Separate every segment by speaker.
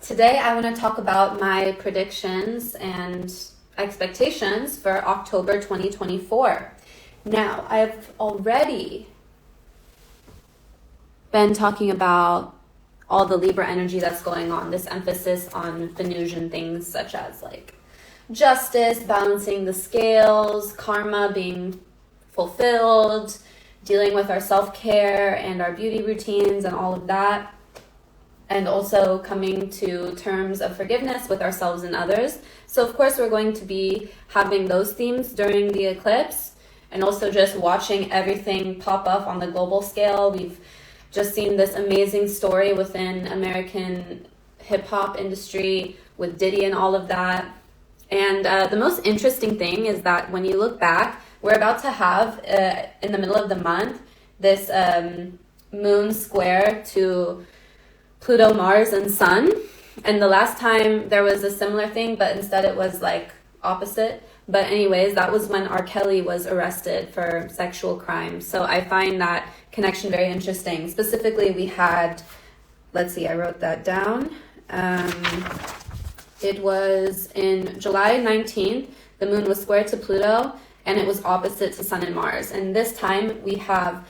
Speaker 1: Today I want to talk about my predictions and expectations for October 2024. Now, I've already been talking about all the Libra energy that's going on, this emphasis on Venusian things such as like justice, balancing the scales, karma being fulfilled, dealing with our self-care and our beauty routines and all of that, and also coming to terms of forgiveness with ourselves and others. So of course we're going to be having those themes during the eclipse, and also just watching everything pop up on the global scale. We've just seen this amazing story within American hip-hop industry with Diddy and all of that. And the most interesting thing is that when you look back, we're about to have, in the middle of the month, this moon square to Pluto, Mars, and Sun. And the last time there was a similar thing, but instead it was like opposite. But anyways, that was when R. Kelly was arrested for sexual crimes. So I find that connection very interesting. Specifically, we had, let's see, I wrote that down. It was in July 19th, the moon was square to Pluto, and it was opposite to Sun and Mars. And this time we have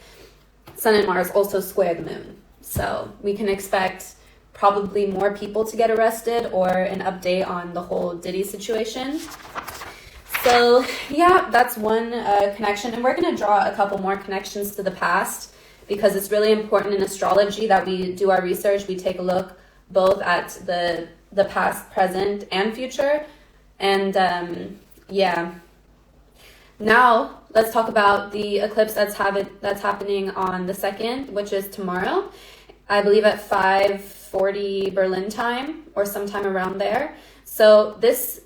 Speaker 1: Sun and Mars also square the moon. So we can expect probably more people to get arrested, or an update on the whole Diddy situation. So yeah, that's one connection. And we're going to draw a couple more connections to the past, because it's really important in astrology that we do our research. We take a look both at the past, present, and future. And yeah. Now, let's talk about the eclipse that's happening on the 2nd, which is tomorrow. I believe at 5:40 Berlin time, or sometime around there. So this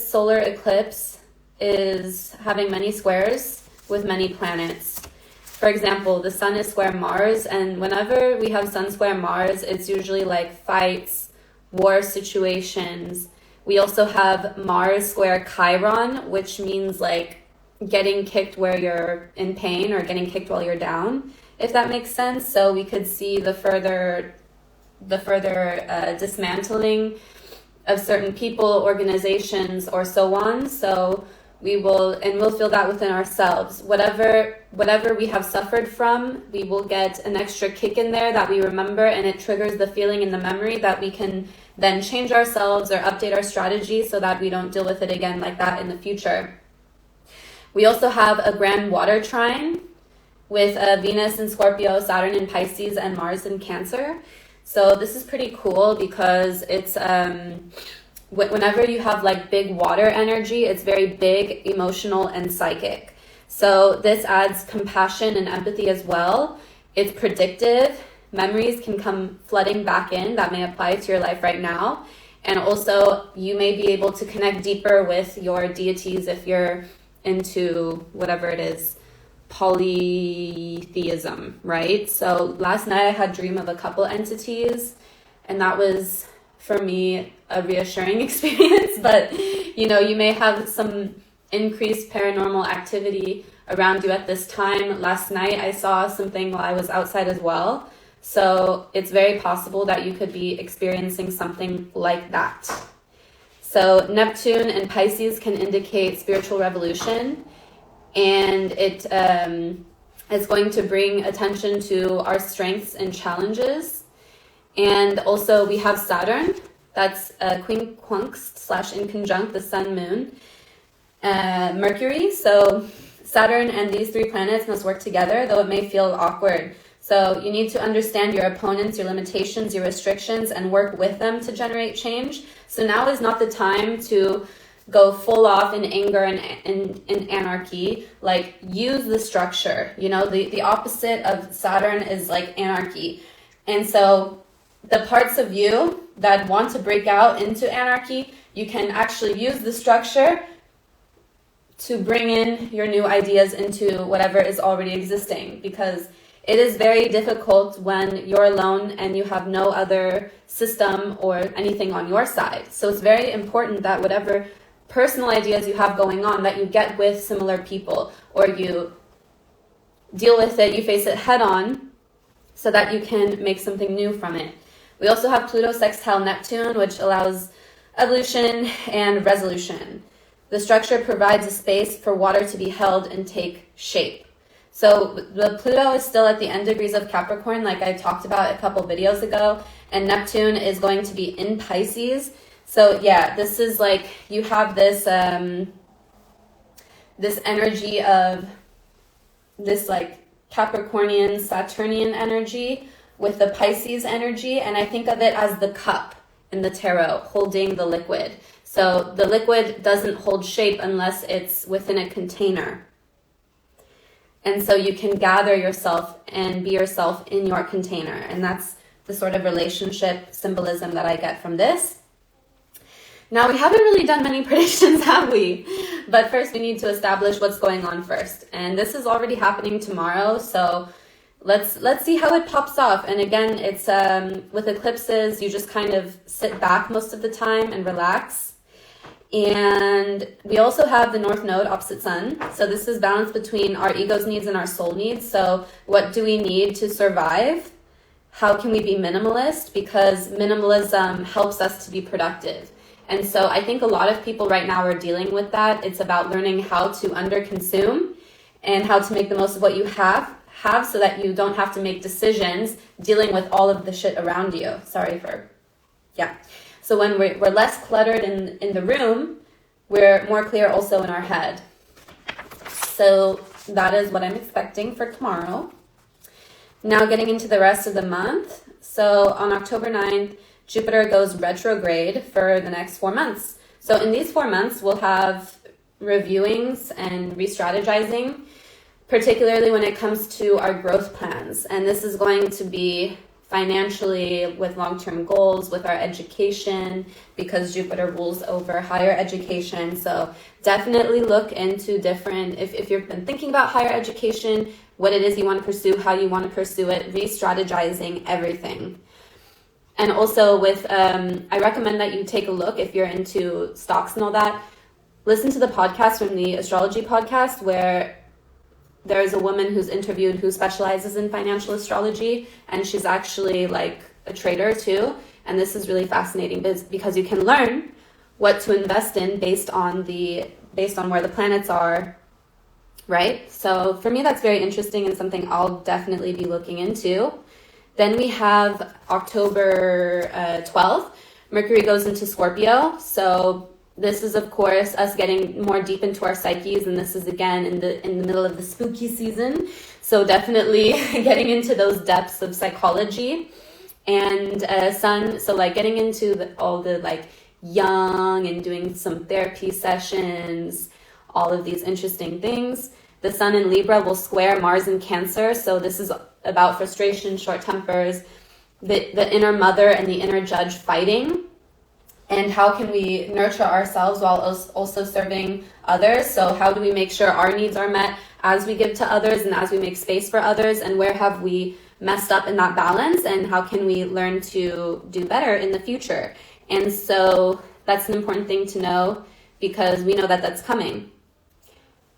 Speaker 1: solar eclipse is having many squares with many planets. For example, the sun is square Mars, and whenever we have sun square Mars, it's usually like fights, war situations. We also have Mars square Chiron, which means like getting kicked where you're in pain, or getting kicked while you're down, if that makes sense. So we could see the further dismantling of certain people, organizations, or so on. So we'll feel that within ourselves. Whatever we have suffered from, we will get an extra kick in there that we remember, and it triggers the feeling and the memory that we can then change ourselves or update our strategy so that we don't deal with it again like that in the future. We also have a grand water trine with Venus in Scorpio, Saturn in Pisces, and Mars in Cancer. So this is pretty cool because it's whenever you have like big water energy, it's very big, emotional, and psychic. So this adds compassion and empathy as well. It's predictive. Memories can come flooding back in that may apply to your life right now. And also you may be able to connect deeper with your deities if you're into whatever it is, polytheism, right? So last night I had a dream of a couple entities, and that was, for me, a reassuring experience. But you know, you may have some increased paranormal activity around you at this time. Last night I saw something while I was outside as well. So it's very possible that you could be experiencing something like that. So Neptune and Pisces can indicate spiritual revolution, and it is going to bring attention to our strengths and challenges. And also we have Saturn, that's quincunx / in conjunct the sun, moon, Mercury. So Saturn and these three planets must work together, though it may feel awkward. So you need to understand your opponents, your limitations, your restrictions, and work with them to generate change. So now is not the time to go full off in anger and in anarchy. Like, use the structure. You know, the opposite of Saturn is like anarchy. And so the parts of you that want to break out into anarchy, you can actually use the structure to bring in your new ideas into whatever is already existing, because it is very difficult when you're alone and you have no other system or anything on your side. So it's very important that whatever personal ideas you have going on, that you get with similar people, or you deal with it, you face it head on, so that you can make something new from it. We also have Pluto sextile Neptune, which allows evolution and resolution. The structure provides a space for water to be held and take shape. So the Pluto is still at the end degrees of Capricorn, like I talked about a couple videos ago, and Neptune is going to be in Pisces. So yeah, this is like, you have this this energy of this like Capricornian, Saturnian energy with the Pisces energy, and I think of it as the cup in the tarot holding the liquid. So the liquid doesn't hold shape unless it's within a container. And so you can gather yourself and be yourself in your container. And that's the sort of relationship symbolism that I get from this. Now, we haven't really done many predictions, have we? But first we need to establish what's going on first. And this is already happening tomorrow. So let's see how it pops off. And again, it's with eclipses, you just kind of sit back most of the time and relax. And we also have the North Node opposite Sun. So this is balance between our ego's needs and our soul needs. So what do we need to survive? How can we be minimalist? Because minimalism helps us to be productive. And so I think a lot of people right now are dealing with that. It's about learning how to underconsume and how to make the most of what you have so that you don't have to make decisions dealing with all of the shit around you. So when we're less cluttered in the room, we're more clear also in our head. So that is what I'm expecting for tomorrow. Now getting into the rest of the month. So on October 9th, Jupiter goes retrograde for the next 4 months. So in these 4 months, we'll have reviewings and re-strategizing, particularly when it comes to our growth plans. And this is going to be financially, with long-term goals, with our education, because Jupiter rules over higher education. So definitely look into different, if you've been thinking about higher education, what it is you want to pursue, how you want to pursue it, re-strategizing everything. And also with, I recommend that you take a look, if you're into stocks and all that, listen to the podcast from the astrology podcast, where there's a woman who's interviewed who specializes in financial astrology, and she's actually like a trader too. And this is really fascinating because you can learn what to invest in based on where the planets are, right? So for me, that's very interesting and something I'll definitely be looking into. Then we have October 12th, Mercury goes into Scorpio. So this is, of course, us getting more deep into our psyches, and this is, again, in the middle of the spooky season. So definitely getting into those depths of psychology. And Sun, so like getting into all the like young and doing some therapy sessions, all of these interesting things. The Sun in Libra will square Mars in Cancer. So this is about frustration, short tempers, the inner mother and the inner judge fighting. And how can we nurture ourselves while also serving others? So how do we make sure our needs are met as we give to others and as we make space for others? And where have we messed up in that balance? And how can we learn to do better in the future? And so that's an important thing to know, because we know that that's coming.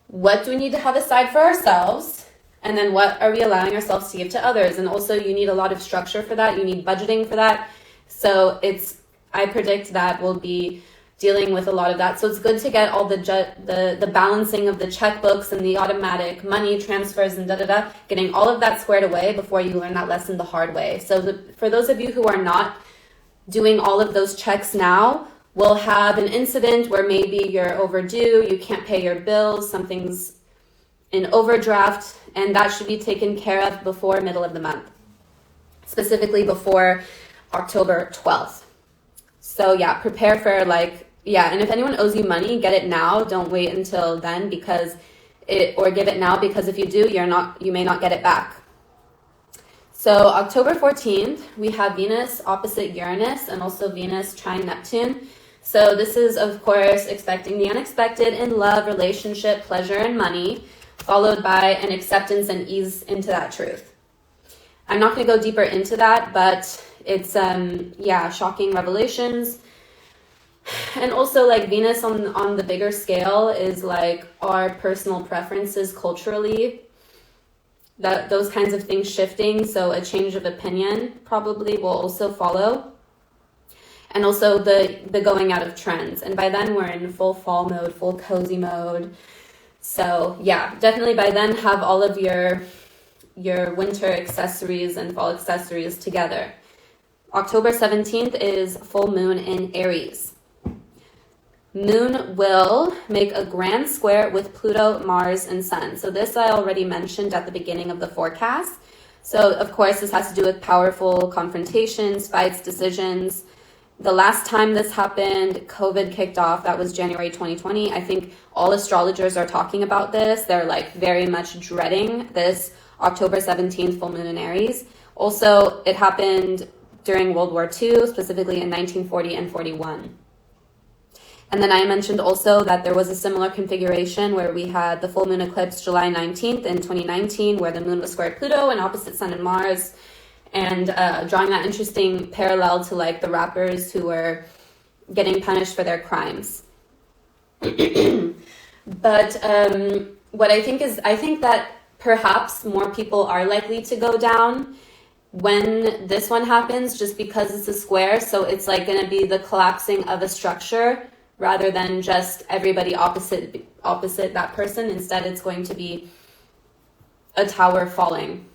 Speaker 1: What do we need to have aside for ourselves? And then what are we allowing ourselves to give to others? And also you need a lot of structure for that. You need budgeting for that. So I predict that we'll be dealing with a lot of that. So it's good to get all the balancing of the checkbooks and the automatic money transfers and getting all of that squared away before you learn that lesson the hard way. So for those of you who are not doing all of those checks now, we'll have an incident where maybe you're overdue, you can't pay your bills, something's in overdraft, and that should be taken care of before middle of the month, specifically before October 12th. So yeah, prepare for and if anyone owes you money, get it now. Don't wait until then or give it now, because if you do, you may not get it back. So October 14th, we have Venus opposite Uranus and also Venus trine Neptune. So this is, of course, expecting the unexpected in love, relationship, pleasure, and money, followed by an acceptance and ease into that truth. I'm not going to go deeper into that, but it's, shocking revelations. And also, like, Venus on the bigger scale is, like, our personal preferences culturally. those kinds of things shifting. So a change of opinion probably will also follow. And also the going out of trends. And by then we're in full fall mode, full cozy mode. So yeah, definitely by then have all of your winter accessories and fall accessories together. October 17th is full moon in Aries. Moon will make a grand square with Pluto, Mars, and Sun. So this I already mentioned at the beginning of the forecast. So of course this has to do with powerful confrontations, fights, decisions. The last time this happened, COVID kicked off. That was January 2020. I think all astrologers are talking about this. They're like very much dreading this October 17th full moon in Aries. Also, it happened during World War II, specifically in 1940 and 41. And then I mentioned also that there was a similar configuration where we had the full moon eclipse July 19th in 2019, where the moon was squared Pluto and opposite Sun and Mars. And drawing that interesting parallel to like the rappers who were getting punished for their crimes. But what I think that perhaps more people are likely to go down when this one happens, just because it's a square. So it's like going to be the collapsing of a structure rather than just everybody opposite that person. Instead, it's going to be a tower falling,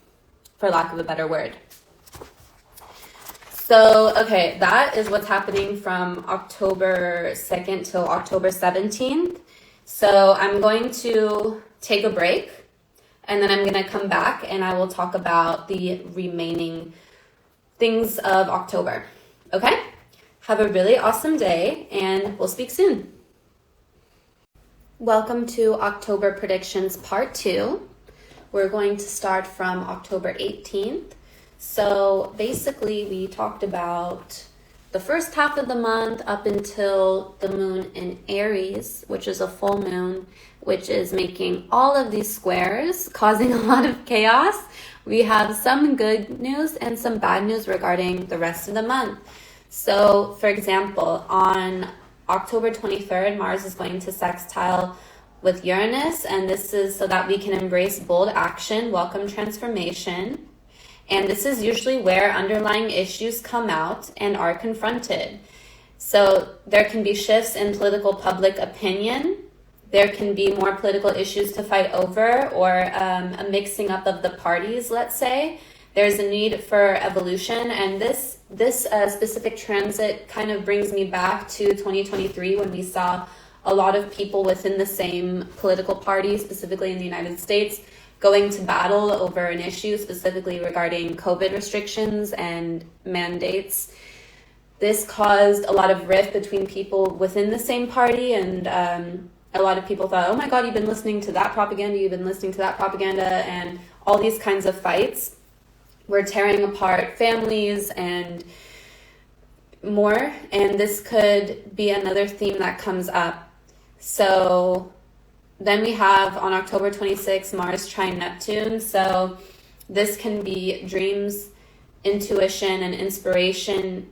Speaker 1: for lack of a better word. So, okay, that is what's happening from October 2nd till October 17th. So I'm going to take a break, and then I'm going to come back and I will talk about the remaining things of October. Okay? Have a really awesome day, and we'll speak soon. Welcome to October Predictions Part 2. We're going to start from October 18th. So basically we talked about the first half of the month up until the moon in Aries, which is a full moon, which is making all of these squares, causing a lot of chaos. We have some good news and some bad news regarding the rest of the month. So for example, on October 23rd, Mars is going to sextile with Uranus, and this is so that we can embrace bold action, welcome transformation. And this is usually where underlying issues come out and are confronted. So there can be shifts in political public opinion. There can be more political issues to fight over, or a mixing up of the parties, let's say. There's a need for evolution. And this specific transit kind of brings me back to 2023, when we saw a lot of people within the same political party, specifically in the United States, going to battle over an issue specifically regarding COVID restrictions and mandates. This caused a lot of rift between people within the same party, and a lot of people thought, oh my God, you've been listening to that propaganda, and all these kinds of fights were tearing apart families and more. And this could be another theme that comes up. So then we have on October 26th, Mars trine Neptune. So this can be dreams, intuition, and inspiration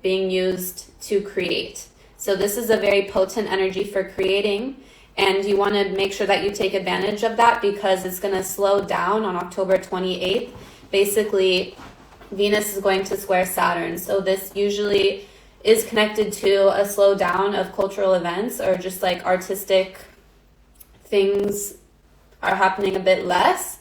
Speaker 1: being used to create. So this is a very potent energy for creating, and you want to make sure that you take advantage of that, because it's going to slow down on October 28th. Basically, Venus is going to square Saturn. So this usually is connected to a slowdown of cultural events, or just like artistic things are happening a bit less,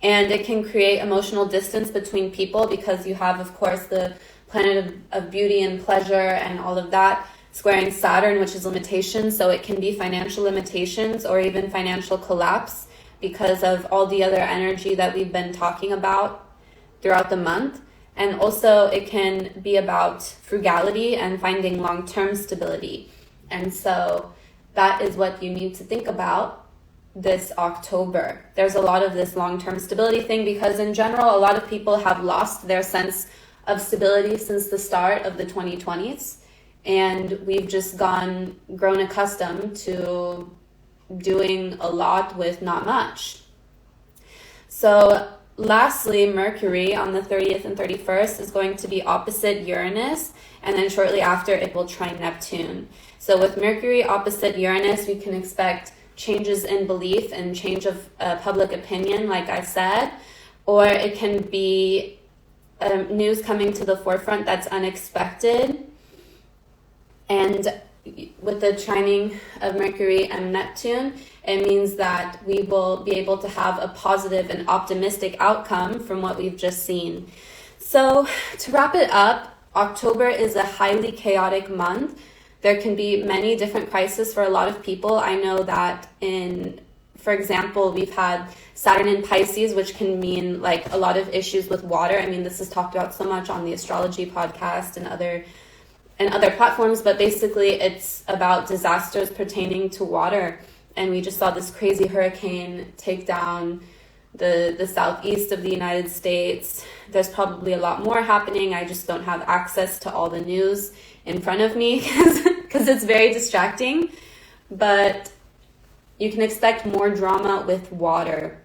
Speaker 1: and it can create emotional distance between people, because you have, of course, the planet of beauty and pleasure and all of that squaring Saturn, which is limitation. So it can be financial limitations or even financial collapse because of all the other energy that we've been talking about throughout the month. And also it can be about frugality and finding long-term stability. And so that is what you need to think about this October. There's a lot of this long-term stability thing, because in general, a lot of people have lost their sense of stability since the start of the 2020s. And we've just grown accustomed to doing a lot with not much. So lastly, Mercury on the 30th and 31st is going to be opposite Uranus, and then shortly after it will trine Neptune. So with Mercury opposite Uranus, we can expect changes in belief and change of public opinion, like I said, or it can be news coming to the forefront that's unexpected. And with the trining of Mercury and Neptune, it means that we will be able to have a positive and optimistic outcome from what we've just seen. So to wrap it up, October is a highly chaotic month. There can be many different crises for a lot of people. I know that for example, we've had Saturn in Pisces, which can mean like a lot of issues with water. I mean, this is talked about so much on the astrology podcast and other platforms, but basically it's about disasters pertaining to water. And we just saw this crazy hurricane take down the southeast of the United States. There's probably a lot more happening. I just don't have access to all the news in front of me because it's very distracting. But you can expect more drama with water,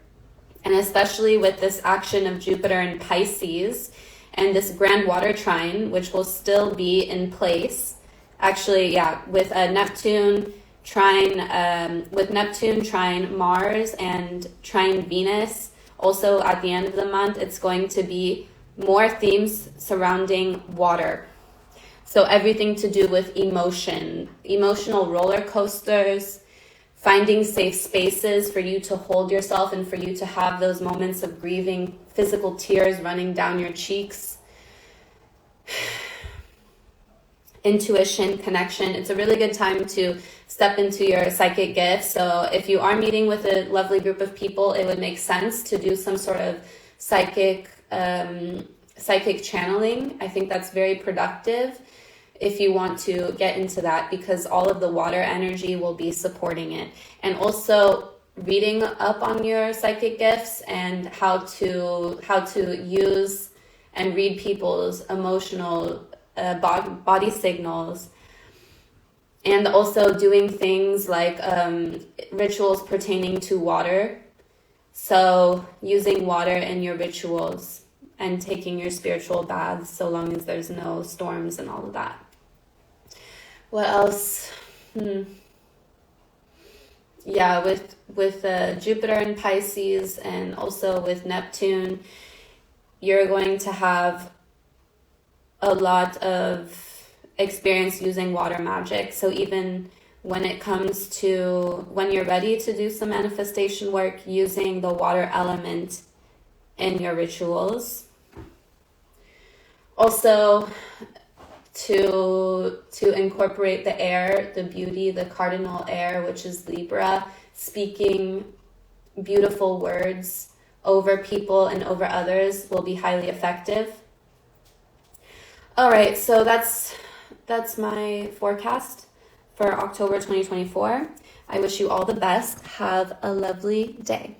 Speaker 1: and especially with this action of Jupiter in Pisces and this grand water trine, which will still be in place. Actually, yeah, with Neptune trine Mars and trine Venus. Also at the end of the month, it's going to be more themes surrounding water. So everything to do with emotional roller coasters, finding safe spaces for you to hold yourself and for you to have those moments of grieving, physical tears running down your cheeks. Intuition, connection. It's a really good time to step into your psychic gifts. So if you are meeting with a lovely group of people, it would make sense to do some sort of psychic channeling. I think that's very productive if you want to get into that, because all of the water energy will be supporting it. And also reading up on your psychic gifts and how to use and read people's emotional body signals, and also doing things like rituals pertaining to water. So using water in your rituals and taking your spiritual baths, so long as there's no storms and all of that. What else? Yeah, with Jupiter in Pisces and also with Neptune, you're going to have a lot of experience using water magic. So even when it comes to when you're ready to do some manifestation work, using the water element in your rituals. Also, to incorporate the air, the beauty, the cardinal air, which is Libra, speaking beautiful words over people and over others will be highly effective. All right, so that's my forecast for October 2024. I wish you all the best. Have a lovely day.